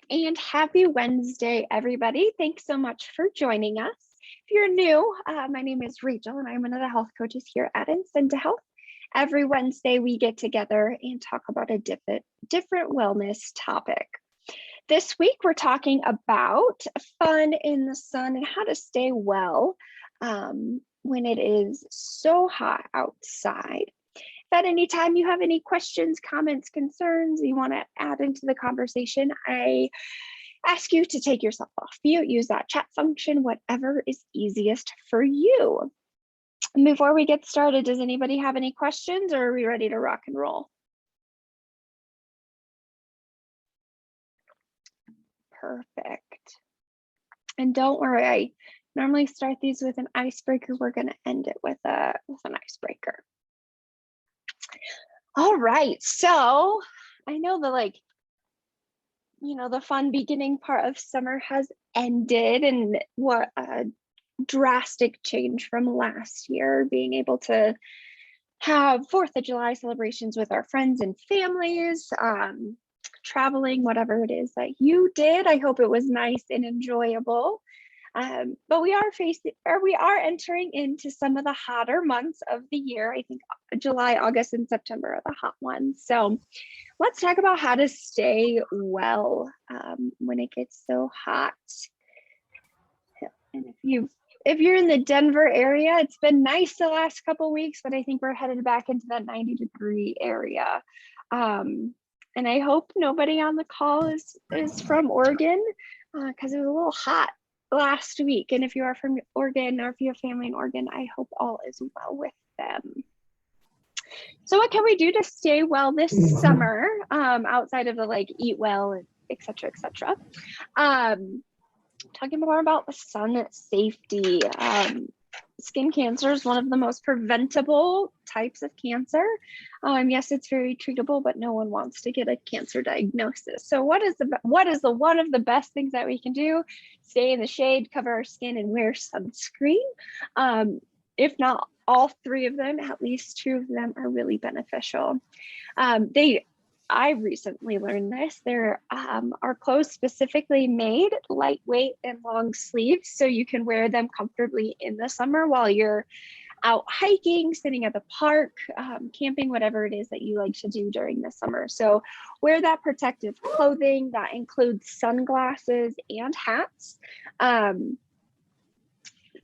And happy Wednesday, everybody. Thanks so much for joining us. If you're new, my name is Rachel, and I'm one of the health coaches here at Incinta Health. Every Wednesday, we get together and talk about a different wellness topic. This week, we're talking about fun in the sun and how to stay well when it is so hot outside. If at any time you have any questions, comments, concerns you want to add into the conversation, I ask you to take yourself off mute, use that chat function, whatever is easiest for you. Before we get started, does anybody have any questions, or are we ready to rock and roll? Perfect. And don't worry, I normally start these with an icebreaker. We're going to end it with an icebreaker. All right, so I know the the fun beginning part of summer has ended, and what a drastic change from last year, being able to have 4th of July celebrations with our friends and families, traveling, whatever it is that you did. I hope it was nice and enjoyable. But we are entering into some of the hotter months of the year. I think July, August, and September are the hot ones. So let's talk about how to stay well when it gets so hot. And if you're in the Denver area, it's been nice the last couple of weeks, but I think we're headed back into that 90-degree area. And I hope nobody on the call is from Oregon, because it was a little hot last week. And if you are from Oregon, or if you have family in Oregon, I hope all is well with them. So what can we do to stay well this summer, outside of the eat well, and et cetera, et cetera? Talking more about the sun safety. Skin cancer is one of the most preventable types of cancer. Yes, it's very treatable, but no one wants to get a cancer diagnosis. So what is one of the best things that we can do? Stay in the shade, cover our skin, and wear sunscreen. If not all 3 of them, at least 2 of them are really beneficial. I recently learned this. There are clothes specifically made lightweight and long sleeves, so you can wear them comfortably in the summer while you're out hiking, sitting at the park, camping, whatever it is that you like to do during the summer. So wear that protective clothing. That includes sunglasses and hats.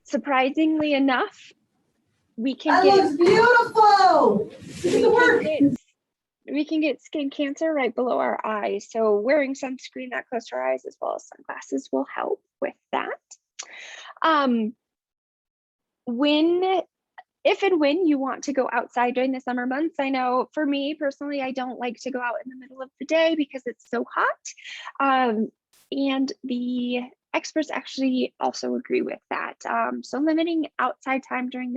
Surprisingly enough, we can looks beautiful. We can get skin cancer right below our eyes. So wearing sunscreen that close to our eyes, as well as sunglasses, will help with that. If and when you want to go outside during the summer months, I know for me personally, I don't like to go out in the middle of the day because it's so hot. And the experts actually also agree with that. So limiting outside time during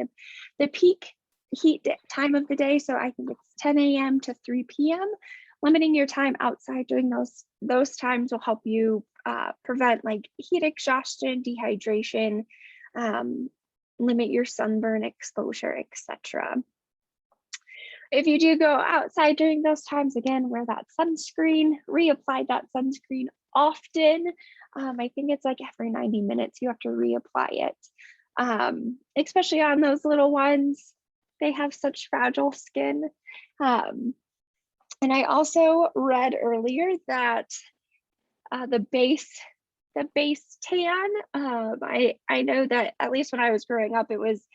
the peak heat time of the day, so I think it's 10 a.m. to 3 p.m. Limiting your time outside during those times will help you prevent heat exhaustion, dehydration, limit your sunburn exposure, etc. If you do go outside during those times, again, wear that sunscreen, reapply that sunscreen often. I think it's every 90 minutes you have to reapply it, especially on those little ones. They have such fragile skin. And I also read earlier that the base tan, I know that at least when I was growing up, it was,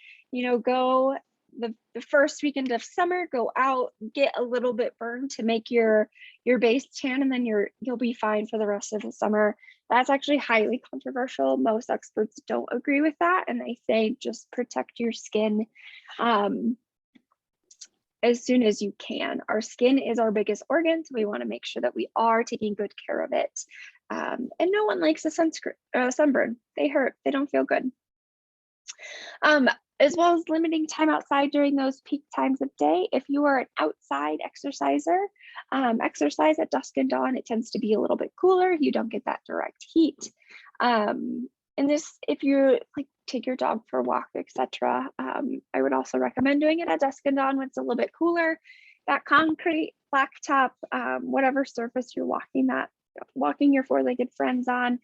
go the first weekend of summer, go out, get a little bit burned to make your base tan, and then you'll be fine for the rest of the summer. That's actually highly controversial. Most experts don't agree with that, and they say just protect your skin as soon as you can. Our skin is our biggest organ, so we want to make sure that we are taking good care of it. And no one likes a sunburn. They hurt. They don't feel good. As well as limiting time outside during those peak times of day. If you are an outside exerciser, exercise at dusk and dawn. It tends to be a little bit cooler. You don't get that direct heat. And if you take your dog for a walk, etc., I would also recommend doing it at dusk and dawn when it's a little bit cooler. That concrete, blacktop, whatever surface you're walking that walking your four-legged friends on,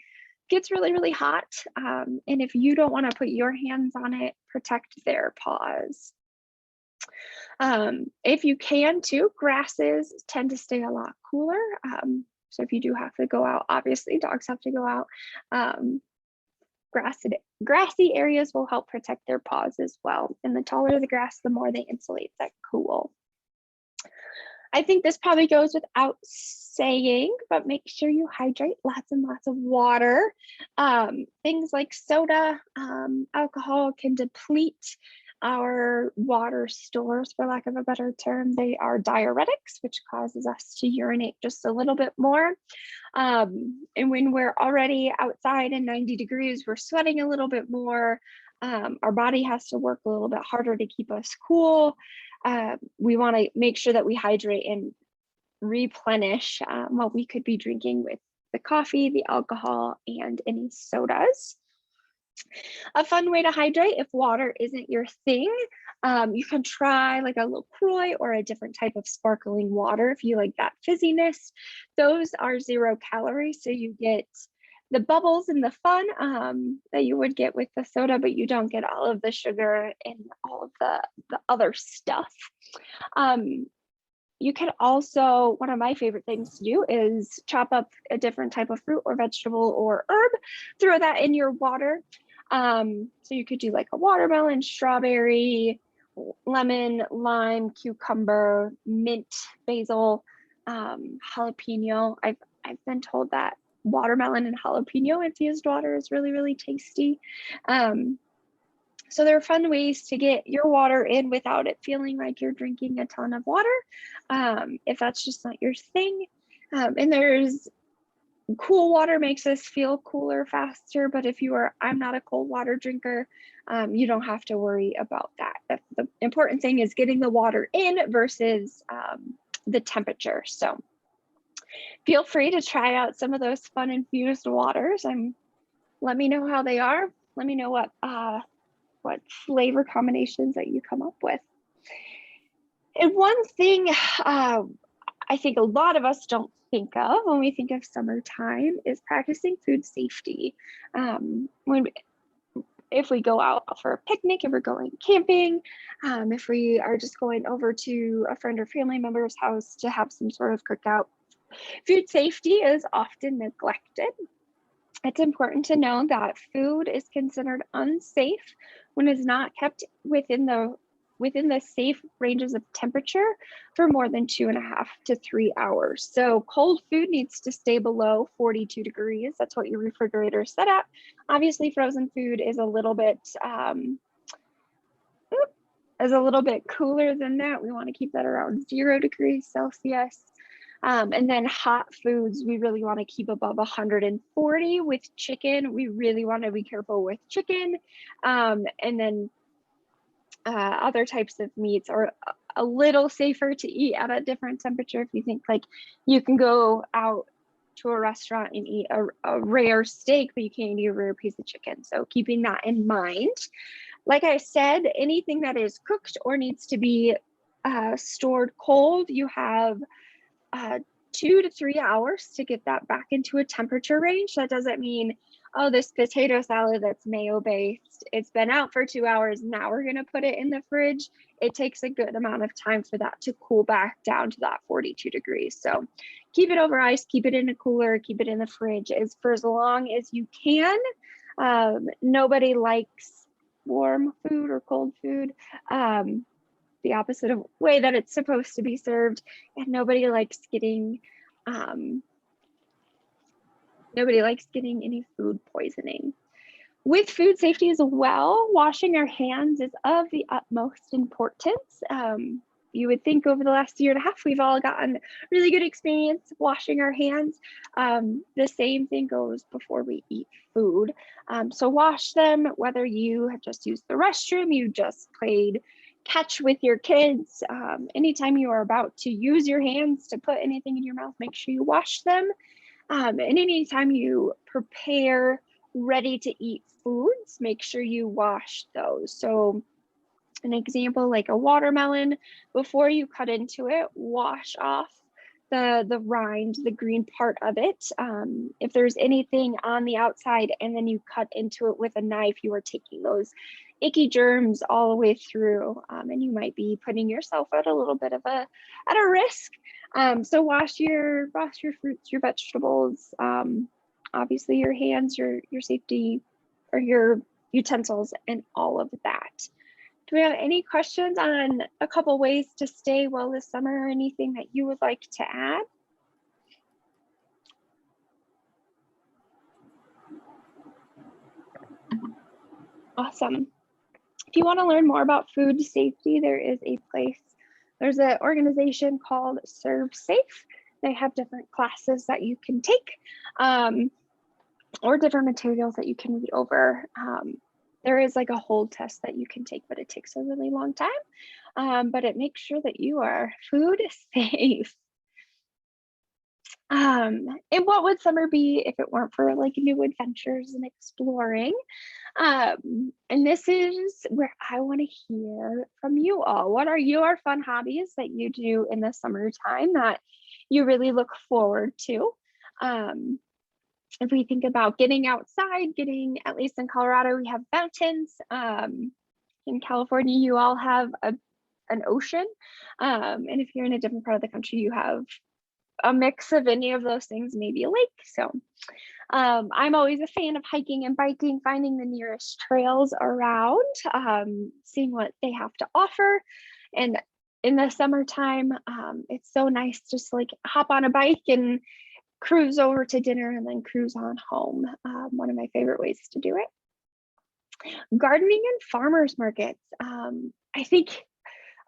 gets really, really hot. And if you don't want to put your hands on it, protect their paws. If you can too, grasses tend to stay a lot cooler. So if you do have to go out, obviously dogs have to go out. Grassy areas will help protect their paws as well. And the taller the grass, the more they insulate that cool. I think this probably goes without saying, but make sure you hydrate, lots and lots of water. Things like soda, alcohol can deplete our water stores, for lack of a better term. They are diuretics, which causes us to urinate just a little bit more. And when we're already outside in 90 degrees, we're sweating a little bit more. Our body has to work a little bit harder to keep us cool. We want to make sure that we hydrate and replenish what we could be drinking with the coffee, the alcohol, and any sodas. A fun way to hydrate, if water isn't your thing, you can try like a LaCroix or a different type of sparkling water if you like that fizziness. Those are 0 calories, so you get the bubbles and the fun that you would get with the soda, but you don't get all of the sugar and all of the other stuff. You can also, one of my favorite things to do is chop up a different type of fruit or vegetable or herb, throw that in your water. So you could do like a watermelon, strawberry, lemon, lime, cucumber, mint, basil, jalapeno. I've been told that watermelon and jalapeno infused water is really, really tasty. So there are fun ways to get your water in without it feeling like you're drinking a ton of water, if that's just not your thing. And there's cool water makes us feel cooler faster, but if I'm not a cold water drinker, you don't have to worry about that. The important thing is getting the water in versus the temperature. So feel free to try out some of those fun infused waters and let me know how they are. Let me know what flavor combinations that you come up with. And one thing I think a lot of us don't think of when we think of summertime is practicing food safety. If we go out for a picnic, if we're going camping, if we are just going over to a friend or family member's house to have some sort of cookout, food safety is often neglected. It's important to know that food is considered unsafe when it's not kept within the safe ranges of temperature for more than 2.5 to 3 hours. So cold food needs to stay below 42 degrees. That's what your refrigerator is set at. Obviously, frozen food is a little bit cooler than that. We want to keep that around 0 degrees Celsius. And then hot foods, we really want to keep above 140. With chicken, we really want to be careful with chicken. And then other types of meats are a little safer to eat at a different temperature. If you think like you can go out to a restaurant and eat a rare steak, but you can't eat a rare piece of chicken. So keeping that in mind. Like I said, anything that is cooked or needs to be stored cold, you have 2 to 3 hours to get that back into a temperature range. That doesn't mean, oh, this potato salad that's mayo based, it's been out for 2 hours, now we're going to put it in the fridge. It takes a good amount of time for that to cool back down to that 42 degrees. So keep it over ice, keep it in a cooler, keep it in the fridge for as long as you can. Nobody likes warm food or cold food. The opposite of way that it's supposed to be served, and nobody likes getting any food poisoning. With food safety as well, washing our hands is of the utmost importance. You would think over the last 1.5 years, we've all gotten really good experience washing our hands. The same thing goes before we eat food. So wash them, whether you have just used the restroom, you just played catch with your kids. Anytime you are about to use your hands to put anything in your mouth, make sure you wash them. And anytime you prepare ready to eat foods, make sure you wash those. So an example, like a watermelon, before you cut into it, wash off the rind, the green part of it. If there's anything on the outside and then you cut into it with a knife, you are taking those icky germs all the way through, and you might be putting yourself at a little bit of a risk. So wash your fruits, your vegetables, obviously your hands, your safety, or your utensils, and all of that. Do we have any questions on a couple ways to stay well this summer, or anything that you would like to add? Awesome. If you want to learn more about food safety, there's an organization called ServSafe. They have different classes that you can take, or different materials that you can read over. There is like a hold test that you can take, but it takes a really long time. But it makes sure that you are food safe. And what would summer be if it weren't for like new adventures and exploring? And this is where I want to hear from you all. What are your fun hobbies that you do in the summertime that you really look forward to? If we think about getting outside, at least in Colorado, we have mountains. In California, you all have an ocean. And if you're in a different part of the country, you have a mix of any of those things, maybe a lake. So I'm always a fan of hiking and biking, finding the nearest trails around, seeing what they have to offer. And in the summertime, it's so nice just like hop on a bike and cruise over to dinner and then cruise on home. One of my favorite ways to do it. Gardening and farmers markets. I think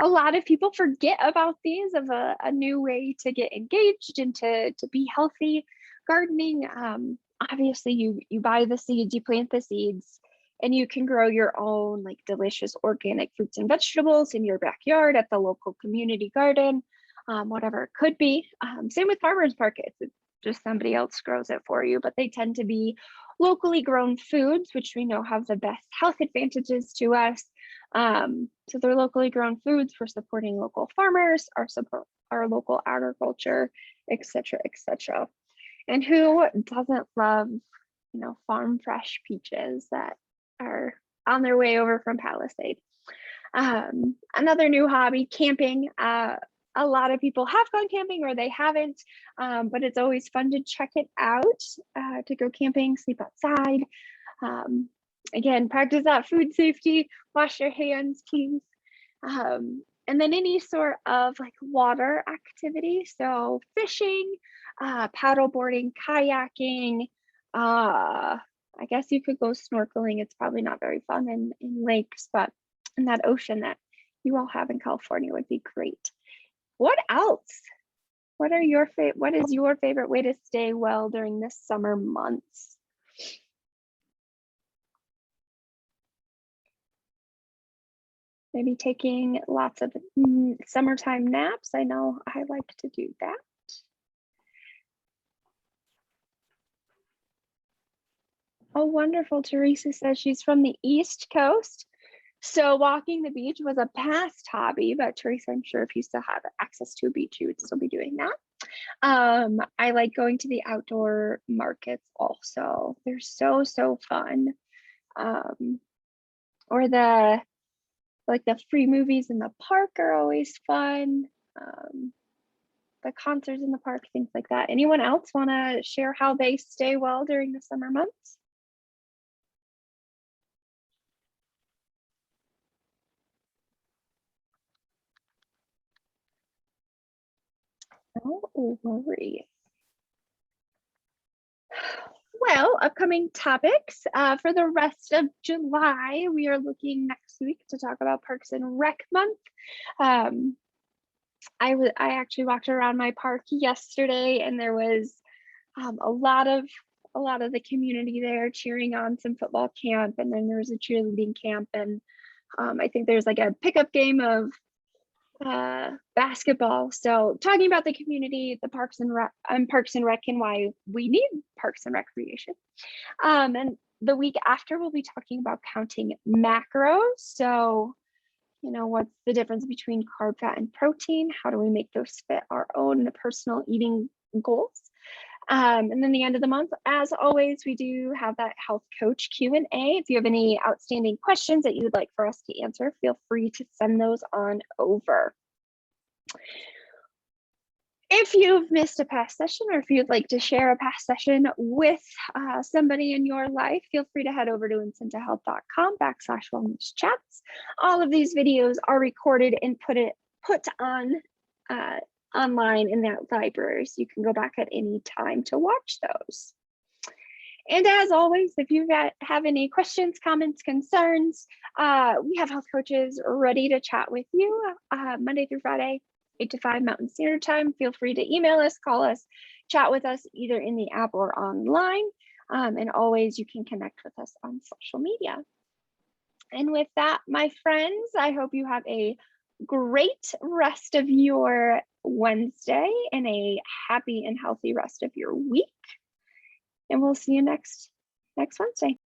a lot of people forget about these of a new way to get engaged and to be healthy. Gardening, obviously you buy the seeds, you plant the seeds, and you can grow your own like delicious organic fruits and vegetables in your backyard at the local community garden, whatever it could be. Same with farmers markets. It's just somebody else grows it for you, but they tend to be locally grown foods, which we know have the best health advantages to us. So they're locally grown foods for supporting local farmers, our local agriculture, etc., etc. And who doesn't love, farm fresh peaches that are on their way over from Palisade? Another new hobby, camping. A lot of people have gone camping or they haven't, but it's always fun to check it out, to go camping, sleep outside. Again, practice that food safety, wash your hands, please. And then any sort of like water activity. So fishing, paddle boarding, kayaking. I guess you could go snorkeling. It's probably not very fun in lakes, but in that ocean that you all have in California would be great. What else? What is your favorite way to stay well during the summer months? Maybe taking lots of summertime naps. I know I like to do that. Oh, wonderful. Teresa says she's from the East Coast. So walking the beach was a past hobby, but Teresa, I'm sure if you still have access to a beach, you would still be doing that. I like going to the outdoor markets also. They're so fun. Or the free movies in the park are always fun. The concerts in the park, things like that. Anyone else want to share how they stay well during the summer months? No worries. Well, upcoming topics for the rest of July, we are looking next week to talk about Parks and Rec Month. I actually walked around my park yesterday, and there was a lot of the community there cheering on some football camp, and then there was a cheerleading camp, and I think there's like a pickup game of basketball. So talking about the community, the Parks and Rec and why we need Parks and Recreation. And the week after, we'll be talking about counting macros. So what's the difference between carb, fat, and protein? How do we make those fit our own personal eating goals? And then the end of the month, as always, we do have that health coach Q&A. If you have any outstanding questions that you would like for us to answer, feel free to send those on over. If you've missed a past session, or if you'd like to share a past session with somebody in your life, feel free to head over to incentahealth.com/wellness-chats. All of these videos are recorded and put on online in that library, so you can go back at any time to watch those. And as always, if you have any questions, comments, concerns, we have health coaches ready to chat with you Monday through Friday, 8 to 5 Mountain Standard Time. Feel free to email us, call us, chat with us either in the app or online. And always you can connect with us on social media. And with that, my friends, I hope you have a great rest of your Wednesday and a happy and healthy rest of your week. And we'll see you next Wednesday.